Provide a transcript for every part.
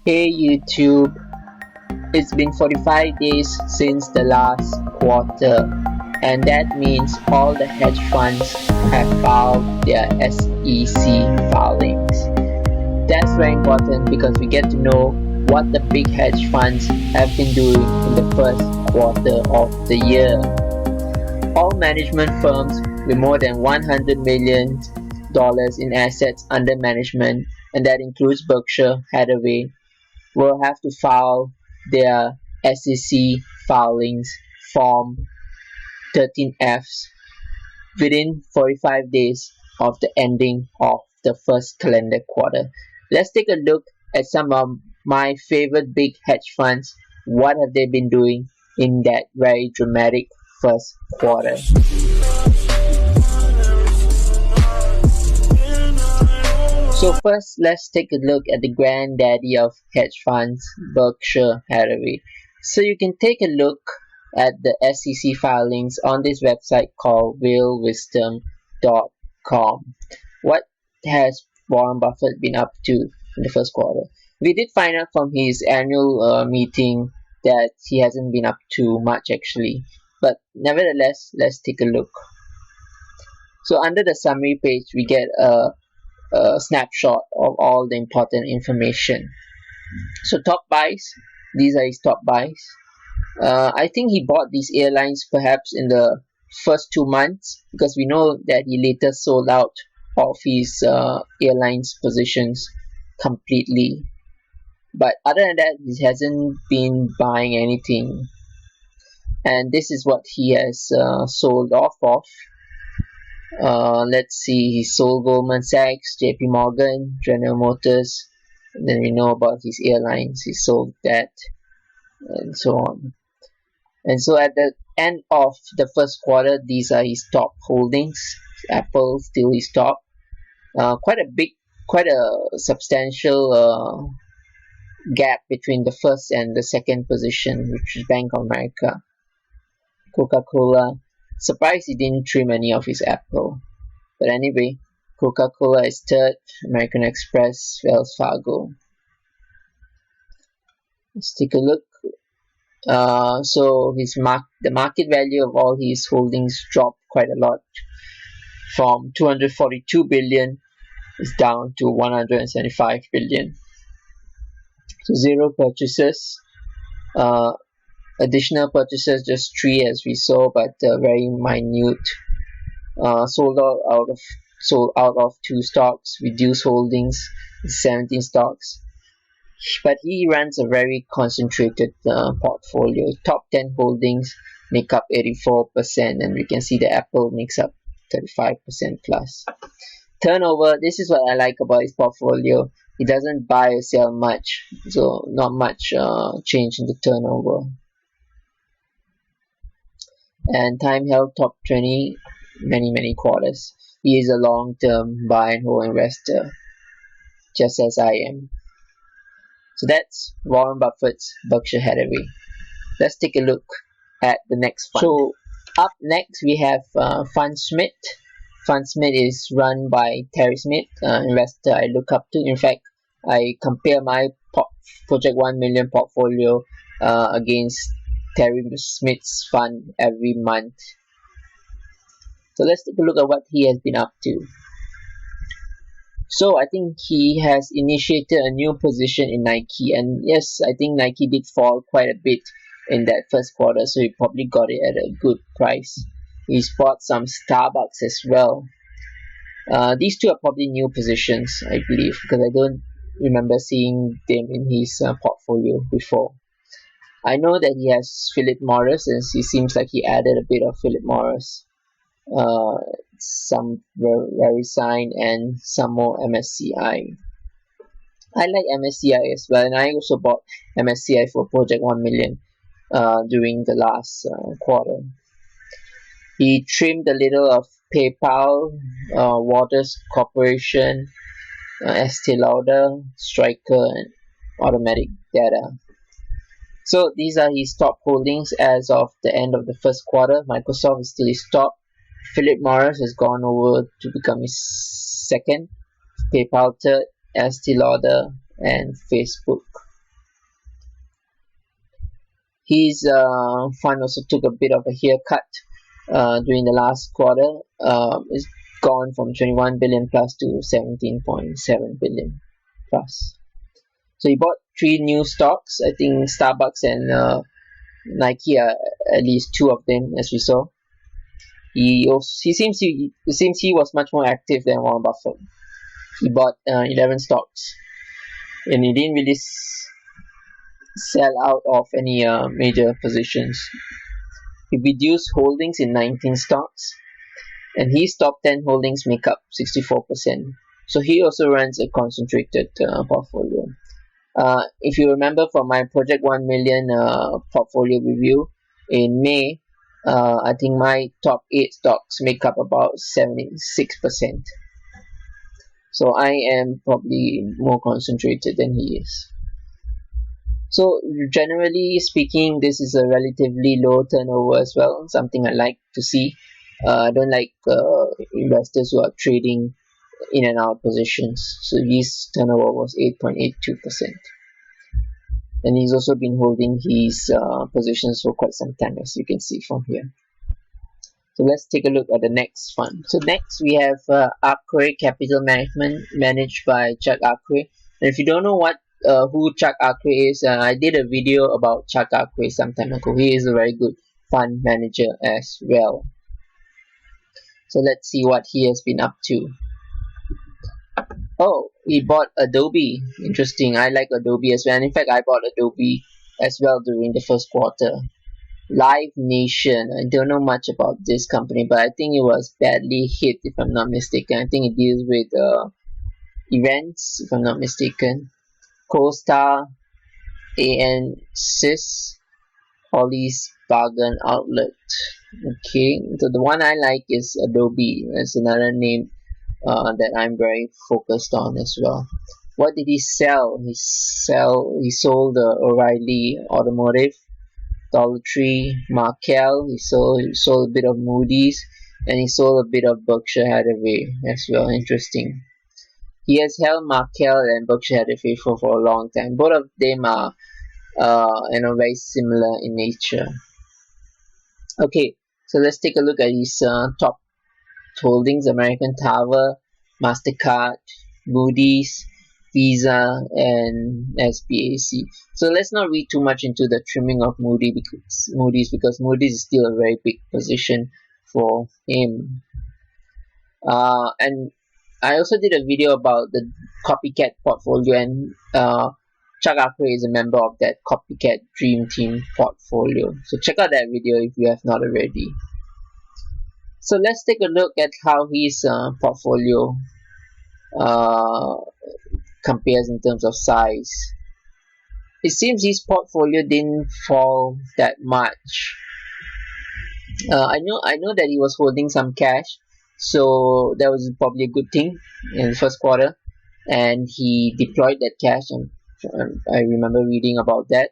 Hey YouTube, it's been 45 days since the last quarter, and that means all the hedge funds have filed their SEC filings. That's very important because we get to know what the big hedge funds have been doing in the first quarter of the year. All management firms with more than $100 million in assets under management, and that includes Berkshire Hathaway, will have to file their SEC filings Form 13Fs within 45 days of the ending of the first calendar quarter. Let's take a look at some of my favorite big hedge funds. What have they been doing in that very dramatic first quarter? So first, let's take a look at the granddaddy of hedge funds, Berkshire Hathaway. So you can take a look at the SEC filings on this website called realwisdom.com. What has Warren Buffett been up to in the first quarter? We did find out from his annual meeting that he hasn't been up to much actually, but nevertheless, let's take a look. So under the summary page, we get a snapshot of all the important information. So top buys, these are his top buys. I think he bought these airlines perhaps in the first 2 months because we know that he later sold out of his airlines positions completely. But other than that, he hasn't been buying anything. And this is what he has sold off of. Let's see, he sold Goldman Sachs, JP Morgan, General Motors, and then we know about his airlines, he sold that, and so on. And so at the end of the first quarter, these are his top holdings. Apple still his top. Quite a substantial gap between the first and the second position, which is Bank of America. Coca-Cola. Surprised he didn't trim any of his Apple. But anyway, Coca-Cola is third, American Express, Wells Fargo. Let's take a look. So the market value of all his holdings dropped quite a lot. From 242 billion is down to 175 billion. So zero purchases. Additional purchases, just 3 as we saw, but very minute. Sold out of 2 stocks, reduced holdings, 17 stocks. But he runs a very concentrated portfolio. Top 10 holdings make up 84%, and we can see the Apple makes up 35% plus. Turnover, this is what I like about his portfolio. He doesn't buy or sell much, so not much change in the turnover. And time held top 20 many quarters. He is a long-term buy and hold investor, just as I am. So that's Warren Buffett's Berkshire Hathaway. Let's take a look at the next fund. So up next we have Fundsmith. Fundsmith is run by Terry Smith, investor I look up to. In fact, I compare my Project 1 Million portfolio against Terry Smith's fund every month. So let's take a look at what he has been up to. So I think he has initiated a new position in Nike, and yes, I think Nike did fall quite a bit in that first quarter, so he probably got it at a good price. He's bought some Starbucks as well. These two are probably new positions, I believe, because I don't remember seeing them in his portfolio before. I know that he has Philip Morris, and he seems like he added a bit of Philip Morris, some VeriSign, and some more MSCI. I like MSCI as well, and I also bought MSCI for Project 1 Million during the last quarter. He trimmed a little of PayPal, Waters Corporation, Estee Lauder, Stryker, and Automatic Data. So these are his top holdings as of the end of the first quarter. Microsoft is still his top. Philip Morris has gone over to become his second. PayPal third, Estee Lauder, and Facebook. His fund also took a bit of a haircut during the last quarter. It's gone from 21 billion plus to 17.7 billion plus. So he bought 3 new stocks. I think Starbucks and Nike are at least 2 of them, as we saw. He seems he was much more active than Warren Buffett. He bought 11 stocks, and he didn't really sell out of any major positions. He reduced holdings in 19 stocks, and his top 10 holdings make up 64%. So he also runs a concentrated portfolio. If you remember from my Project 1 Million portfolio review in May, I think my top 8 stocks make up about 76%. So I am probably more concentrated than he is. So generally speaking, this is a relatively low turnover as well, something I like to see. I don't like investors who are trading in and out positions. So his turnover was 8.82%. And he's also been holding his positions for quite some time, as you can see from here. So let's take a look at the next fund. So next we have Berkshire Capital Management, managed by Chuck Berkshire. And if you don't know who Chuck Berkshire is, I did a video about Chuck Berkshire some time ago. He is a very good fund manager as well. So let's see what he has been up to. Oh, he bought Adobe. Interesting. I like Adobe as well. And in fact, I bought Adobe as well during the first quarter. Live Nation. I don't know much about this company, but I think it was badly hit, if I'm not mistaken. I think it deals with events, if I'm not mistaken. CoStar, ANSYS, Ollie's Bargain Outlet. Okay, so the one I like is Adobe. That's another name that I'm very focused on as well. What did he sell? He sold O'Reilly Automotive, Dollar Tree, Markel. He sold a bit of Moody's, and he sold a bit of Berkshire Hathaway as well. Interesting. He has held Markel and Berkshire Hathaway for a long time. Both of them are very similar in nature. Okay, so let's take a look at his top holdings: American Tower, MasterCard, Moody's, Visa, and SBAC. So let's not read too much into the trimming of Moody's because Moody's is still a very big position for him. And I also did a video about the copycat portfolio, and Chuck Berkshire is a member of that copycat dream team portfolio. So check out that video if you have not already. So let's take a look at how his portfolio compares in terms of size. It seems his portfolio didn't fall that much. I know that he was holding some cash, so that was probably a good thing in the first quarter, and he deployed that cash, and I remember reading about that.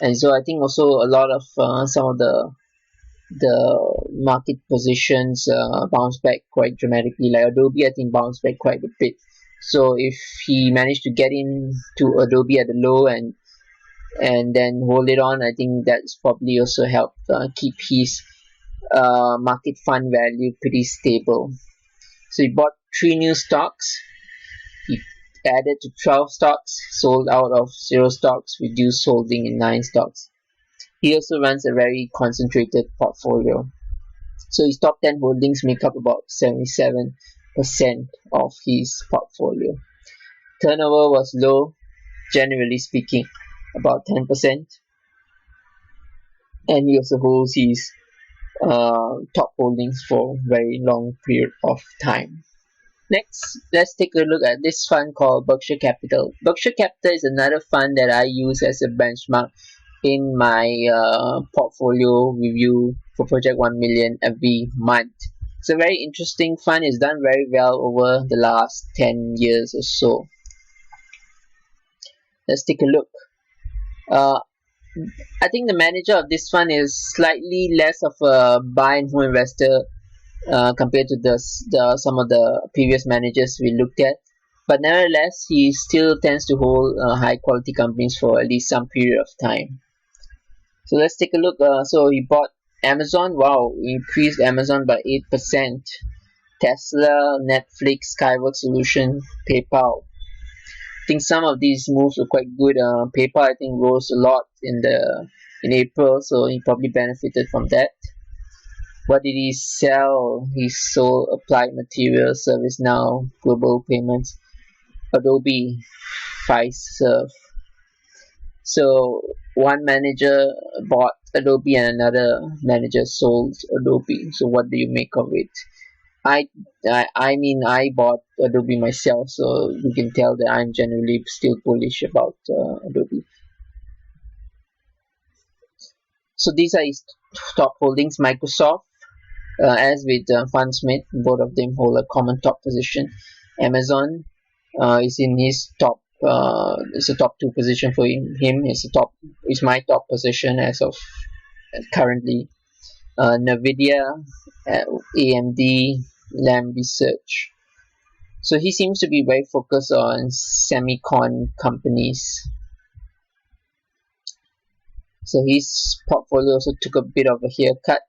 And so I think also a lot of some of the market positions bounced back quite dramatically. Like Adobe, I think bounced back quite a bit. So if he managed to get into Adobe at the low and then hold it on, I think that's probably also helped keep his market fund value pretty stable. So he bought 3 new stocks. He added to 12 stocks, sold out of 0 stocks, reduced holding in 9 stocks. He also runs a very concentrated portfolio. So his top 10 holdings make up about 77% of his portfolio. Turnover was low, generally speaking, about 10%. And he also holds his top holdings for a very long period of time. Next, let's take a look at this fund called Berkshire Capital. Berkshire Capital is another fund that I use as a benchmark in my portfolio review for Project 1 Million every month. It's a very interesting fund. It's done very well over the last 10 years or so. Let's take a look. I think the manager of this fund is slightly less of a buy and hold investor compared to some of the previous managers we looked at. But nevertheless, he still tends to hold high quality companies for at least some period of time. So let's take a look. So he bought Amazon. Wow, increased Amazon by 8%. Tesla, Netflix, Skyworks Solution, PayPal. I think some of these moves were quite good. PayPal, I think, rose a lot in April, so he probably benefited from that. What did he sell? He sold Applied Materials, ServiceNow, Global Payments, Adobe, Fiserv. So one manager bought Adobe and another manager sold Adobe. So what do you make of it? I mean, I bought Adobe myself, so you can tell that I'm generally still bullish about Adobe. So these are his top holdings. Microsoft, as with Fundsmith, both of them hold a common top position. Amazon is in his top. It's a top 2 position for him. It's my top position as of currently. Nvidia, AMD, Lam Research. So he seems to be very focused on semicon companies. So his portfolio also took a bit of a haircut.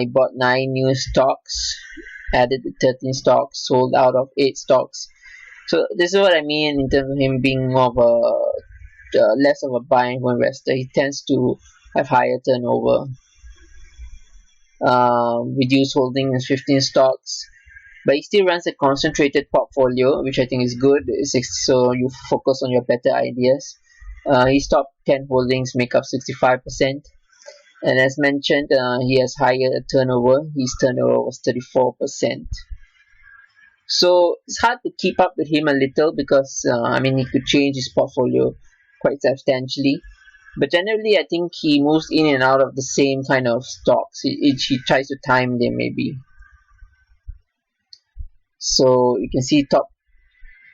He bought 9 new stocks, added 13 stocks, sold out of 8 stocks. So this is what I mean in terms of him being more of a less of a buying investor. He tends to have higher turnover. Reduced holding is 15 stocks, but he still runs a concentrated portfolio, which I think is good. So you focus on your better ideas. His top 10 holdings make up 65%, and as mentioned, he has higher turnover. His turnover was 34%. So it's hard to keep up with him a little because I mean, he could change his portfolio quite substantially. But generally, I think he moves in and out of the same kind of stocks. He tries to time them maybe. So you can see top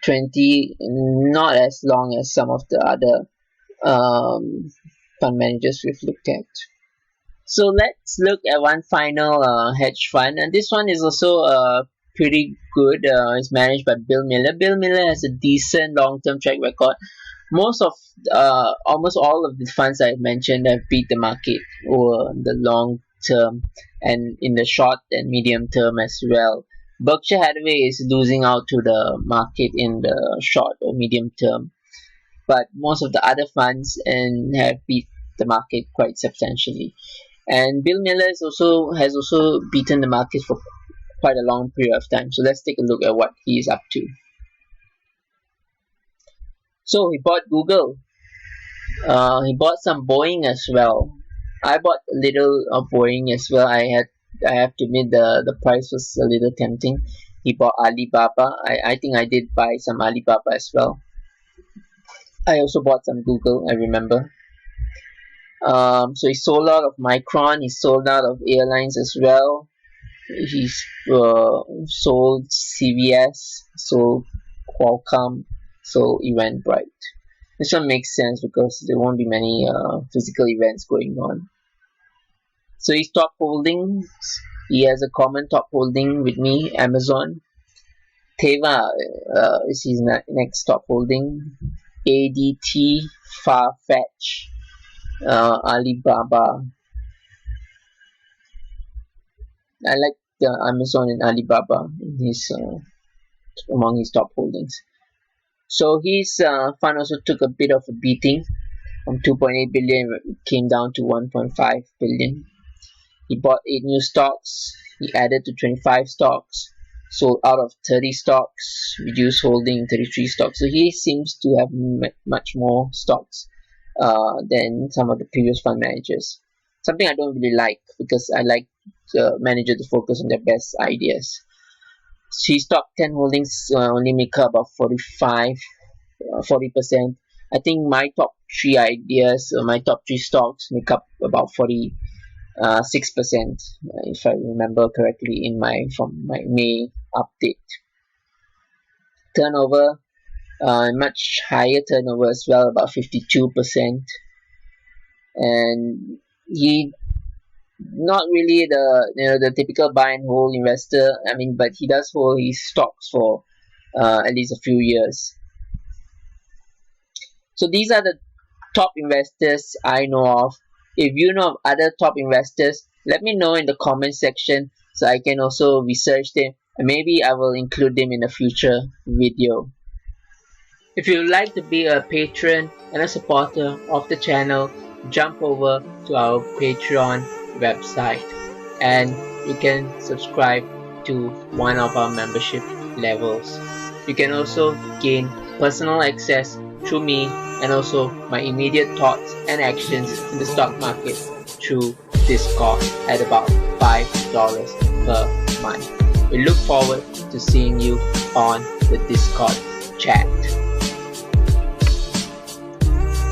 20, not as long as some of the other fund managers we've looked at. So let's look at one final hedge fund, and this one is also pretty good. It's managed by Bill Miller. Bill Miller has a decent long-term track record. Almost all of the funds I've mentioned have beat the market over the long term and in the short and medium term as well. Berkshire Hathaway is losing out to the market in the short or medium term, but most of the other funds have beat the market quite substantially. And Bill Miller has also beaten the market for quite a long period of time. So let's take a look at what he is up to. So he bought Google. He bought some Boeing as well. I bought a little of Boeing as well. I have to admit the price was a little tempting. He bought Alibaba. I think I did buy some Alibaba as well. I also bought some Google, I remember. So he sold out of Micron. He sold out of airlines as well. He's sold CVS, sold Qualcomm, so Eventbrite. This one makes sense because there won't be many physical events going on. So his top holdings, he has a common top holding with me, Amazon. Teva is his next top holding. ADT, Farfetch, Alibaba. I like Amazon and Alibaba in among his top holdings. So his fund also took a bit of a beating. From 2.8 billion, it came down to 1.5 billion. He bought 8 new stocks. He added to 25 stocks. Sold out of 30 stocks. Reduced holding 33 stocks. So he seems to have much more stocks than some of the previous fund managers. Something I don't really like because I like the manager to focus on their best ideas. His top 10 holdings only make up about 40%. I think my top 3 ideas, my top 3 stocks make up about 46%, if I remember correctly from my May update. Turnover, much higher turnover as well, about 52%. And he not really the typical buy and hold investor. I mean, but he does hold his stocks for at least a few years. So these are the top investors I know of If you know of other top investors, let me know in the comment section so I can also research them and maybe I will include them in a future video. If you would like to be a patron and a supporter of the channel, jump over to our Patreon website and you can subscribe to one of our membership levels. You can also gain personal access through me and also my immediate thoughts and actions in the stock market through Discord at about $5 per month. We look forward to seeing you on the Discord chat.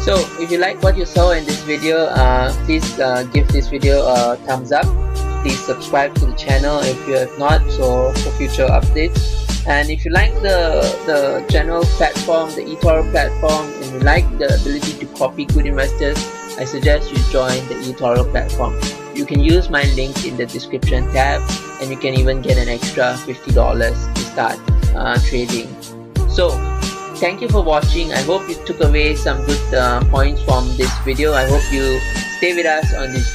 So if you like what you saw in this video, please give this video a thumbs up. Please subscribe to the channel if you have not, so for future updates. And if you like the general platform, the eToro platform, and you like the ability to copy good investors, I suggest you join the eToro platform. You can use my link in the description tab, and you can even get an extra $50 to start trading. So thank you for watching. I hope you took away some good points from this video. I hope you stay with us on this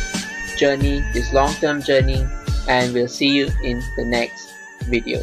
journey, this long-term journey, and we'll see you in the next video.